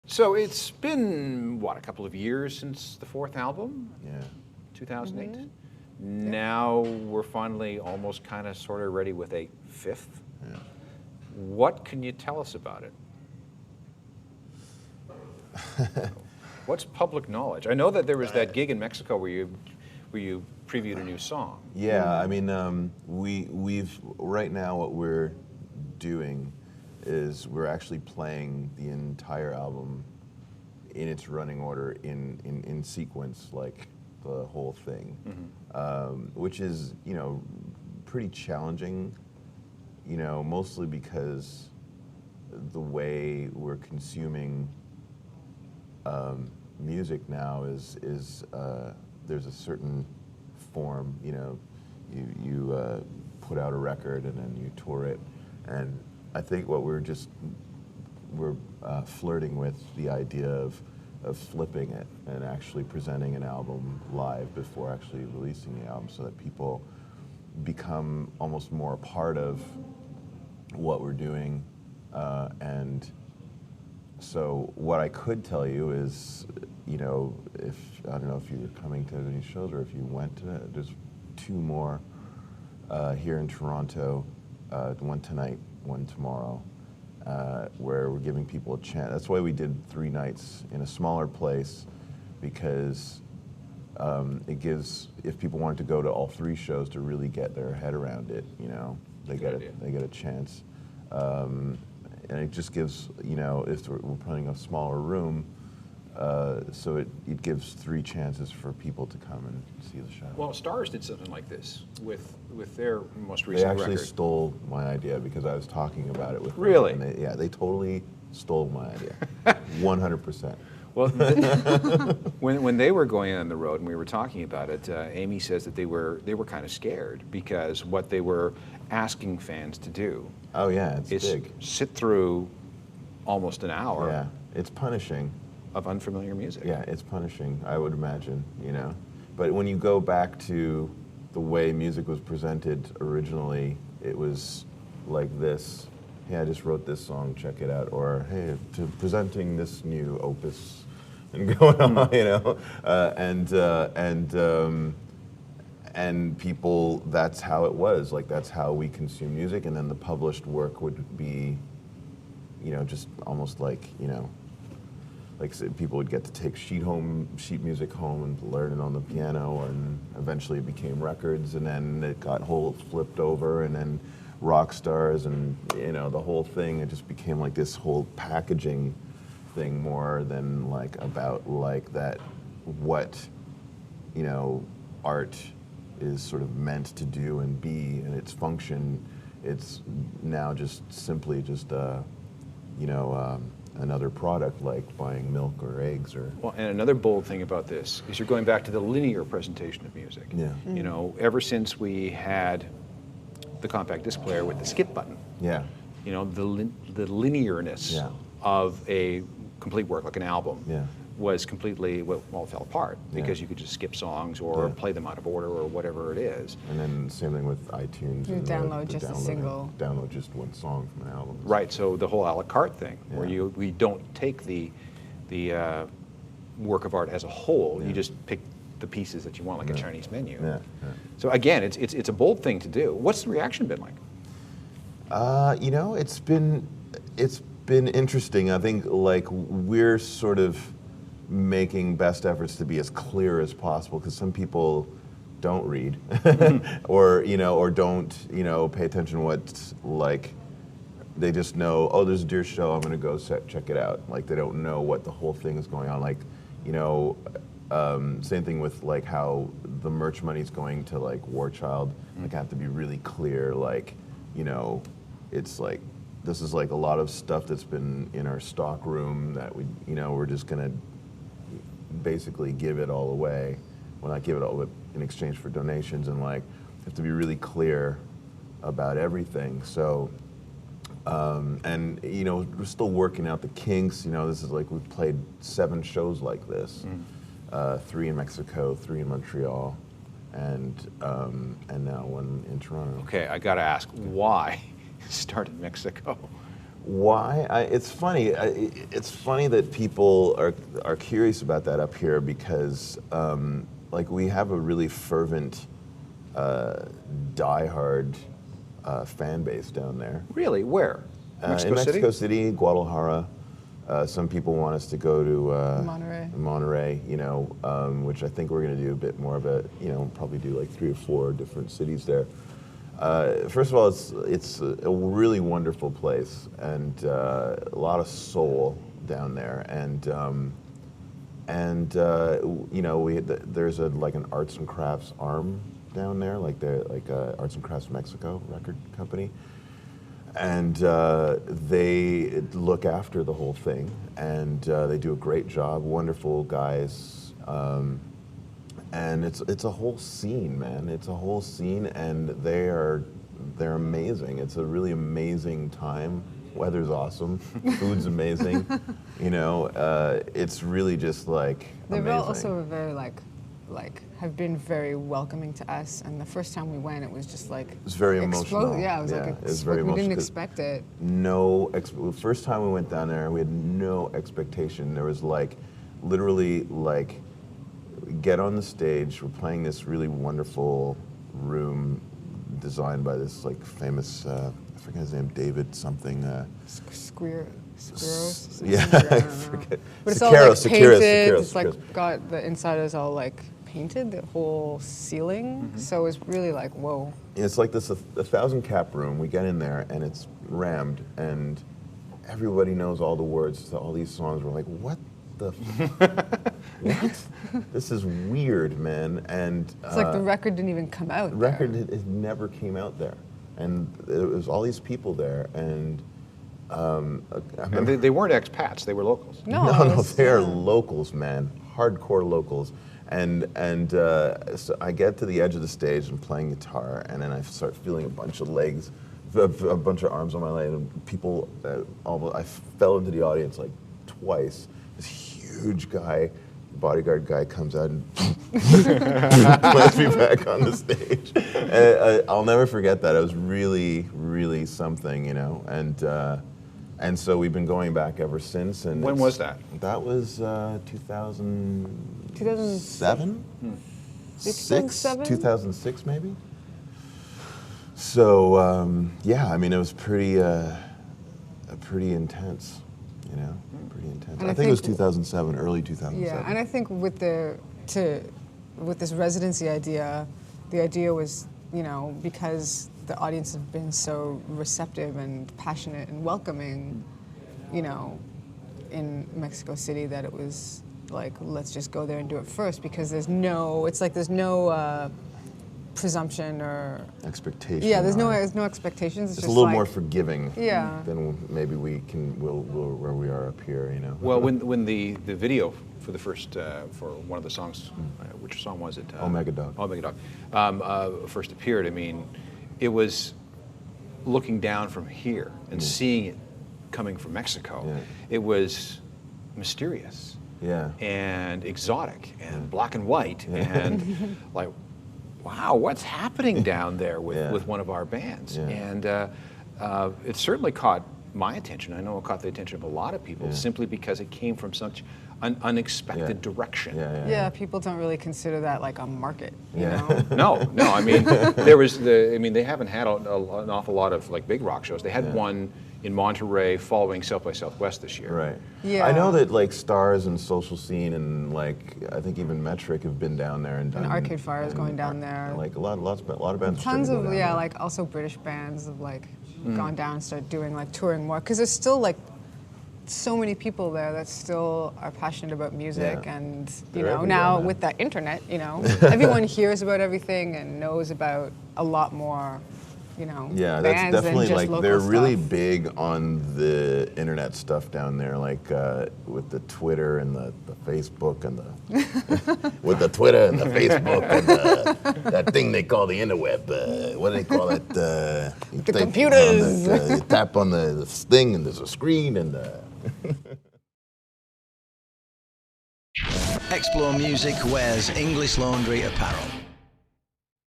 So it's been, what, a couple of years since the fourth album? Yeah. 2008? Mm-hmm. Now we're finally almost kind of sort of ready with a fifth. Yeah. What can you tell us about it? What's public knowledge? I know that there was that gig in Mexico where you previewed a new song. Yeah, I mean, we've right now what we're doing is we're actually playing the entire album in its running order in sequence, like the whole thing, which is, you know, pretty challenging, you know, mostly because the way we're consuming music now is there's a certain form, you know, you put out a record and then you tour it, and I think what we're flirting with the idea of flipping it and actually presenting an album live before actually releasing the album, so that people become almost more a part of what we're doing. And so what I could tell you is, you know, if I don't know if you're coming to any shows or if you went to it, there's two more here in Toronto, one tonight, one tomorrow, where we're giving people a chance. That's why we did 3 nights in a smaller place, because it gives, if people wanted to go to all 3 shows to really get their head around it, you know, they get a chance. And it just gives, you know, if we're playing a smaller room, so it gives 3 chances for people to come and see the show. Well, Stars did something like this with their most They recent actually record. stole my idea because I was talking about it with them. Really? And they totally stole my idea, 100%. Well, when they were going on the road and we were talking about it, Amy says that they were kind of scared because what they were asking fans to do Oh yeah, it's is big. sit through almost an hour Yeah, it's punishing. of unfamiliar music. Yeah, it's punishing, I would imagine, you know. But when you go back to the way music was presented originally, it was like this. Hey, I just wrote this song, check it out. Or, hey, presenting this new opus and going on, you know. And people, that's how it was. Like, that's how we consume music. And then the published work would be, you know, just almost like, you know, like people would get to take sheet music home and learn it on the piano, and eventually it became records, and then it got flipped over, and then rock stars, and you know, the whole thing, it just became like this whole packaging thing more than like about like that, what, you know, art is sort of meant to do and be, and its function. It's now just simply just you know, another product like buying milk or eggs or... Well, and another bold thing about this is you're going back to the linear presentation of music. Yeah. You know, ever since we had the compact disc player with the skip button, Yeah. you know, the linearness Yeah. of a complete work, like an album, Yeah. was completely, well, fell apart because you could just skip songs or play them out of order or whatever it is. And then same thing with iTunes. You and download just a single. Download just one song from an album. Right, so the whole a la carte thing, where Yeah. we don't take the work of art as a whole, you just pick the pieces that you want, like a Chinese menu. Yeah. So again, it's a bold thing to do. What's the reaction been like? You know, it's been interesting. I think like we're sort of making best efforts to be as clear as possible, because some people don't read or you know, or don't, you know, pay attention to what's like. They just know, oh, there's a Deer show, I'm gonna go check it out. Like they don't know what the whole thing is going on. Like, you know, same thing with like how the merch money's going to like War Child. Like I have to be really clear, like, you know, it's like, this is like a lot of stuff that's been in our stock room that we, you know, we're just gonna basically give it all away. Well, not give it all, but in exchange for donations, and like have to be really clear about everything. So, and you know, we're still working out the kinks. You know, this is like we've played 7 shows like this, 3 in Mexico, 3 in Montreal, and now 1 in Toronto. Okay, I gotta ask, why start in Mexico? Why? It's funny. It's funny that people are curious about that up here because, like, we have a really fervent, diehard fan base down there. Really? Where? In Mexico City, Guadalajara. Some people want us to go to Monterey, you know, which I think we're going to do a bit more of a, you know, probably do like 3 or 4 different cities there. First of all, it's a really wonderful place and a lot of soul down there, and you know, there's like an arts and crafts arm down there, like Arts and Crafts Mexico record company. And they look after the whole thing, and they do a great job. Wonderful guys, and it's a whole scene, man. It's a whole scene, and they're amazing. It's a really amazing time. Weather's awesome, food's amazing. You know, it's really just like amazing. They're also very like have been very welcoming to us, and the first time we went, it was just like it was very emotional. Yeah, it was like it was very we emotional. didn't expect it. First time we went down there, we had no expectation. There was like, literally like, get on the stage. We're playing this really wonderful room designed by this like famous, I forget his name, David something. Squaros? Yeah, I forget. But it's all like painted. It's Siqueiros. like got the inside is all like painted, the whole ceiling. So it's really like whoa. It's like this 1,000 cap room. We get in there and it's rammed, and everybody knows all the words to all these songs. We're like, what the? What? This is weird, man. And It's like the record didn't even come out. the record it never came out there, and it was all these people there, and. And they weren't expats; they were locals. No, they are locals, man, hardcore locals. And so I get to the edge of the stage and playing guitar, and then I start feeling a bunch of legs, a bunch of arms on my leg, and people. I fell into the audience like twice. This huge guy, bodyguard guy, comes out and plants me back on the stage. And I'll never forget that. It was really, really something, you know. And so we've been going back ever since. And when was that? That was 2007? 2006 maybe? So, yeah, I mean, it was pretty intense, you know, pretty intense. And I think it was 2007, early 2007. Yeah, and I think with this residency idea, the idea was, you know, because the audience have been so receptive and passionate and welcoming, you know, in Mexico City, that it was like, let's just go there and do it first, because there's no presumption or expectation. Yeah, there's no expectations. It's just just a little like, more forgiving. Yeah. Than maybe we'll where we are up here, you know. Well, when the video for the first for one of the songs, which song was it? Omega Dog. Omega Dog. First appeared. I mean, it was looking down from here and seeing it coming from Mexico. Yeah. It was mysterious. Yeah. And exotic and black and white and like, wow, what's happening down there with one of our bands? Yeah. And it certainly caught my attention. I know it caught the attention of a lot of people simply because it came from such an unexpected direction. Yeah, people don't really consider that like a market, you know? No. I mean, they haven't had an awful lot of like big rock shows. They had one in Monterey following South by Southwest this year. Right. Yeah. I know that like Stars and Social Scene and like I think even Metric have been down there and done. And Arcade Fire is going down there. Like a lot of bands. Tons of there. like also British bands have like gone down and started doing like touring more, because there's still like so many people there that still are passionate about music, and you They're know, everywhere now now. with the internet, you know, everyone hears about everything and knows about a lot more, you know, Yeah, that's bands definitely than just like local they're really stuff. big on the internet stuff down there, like with the Twitter and the Facebook and the with the Twitter and the Facebook and that thing they call the interweb. What do they call it? The computers. You tap on the thing and there's a screen and. Explore Music wears English Laundry apparel.